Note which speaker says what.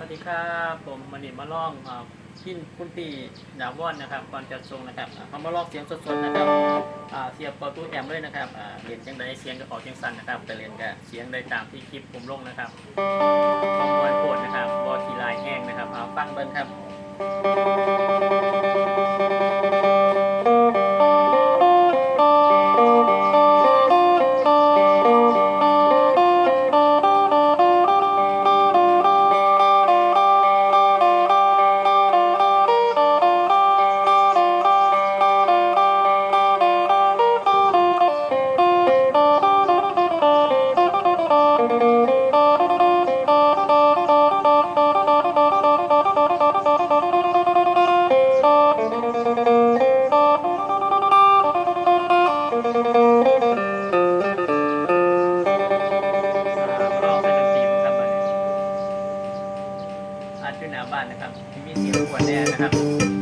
Speaker 1: วัสดีครับผมมันนี่มาลองพินคุณปีดาวอนนะครับก่อนจัดทรงนะครับเขามาลองเสียงสดๆนะครับเสียบต่อตู้แอมเลยนะครับเรียนจังไดเสียงกระเป๋าเสียงสั่นนะครับแต่เรียนกับเสียงได้ตามที่คลิปผมลงนะครับความบอยโคดนะครับบอทีลายแห้งนะครับฟังเบิ้งครับลองใส่ดนตรีครับอัดอยู่หน้าบ้านนะครับที่มีเสียงขวดแน่นะครับ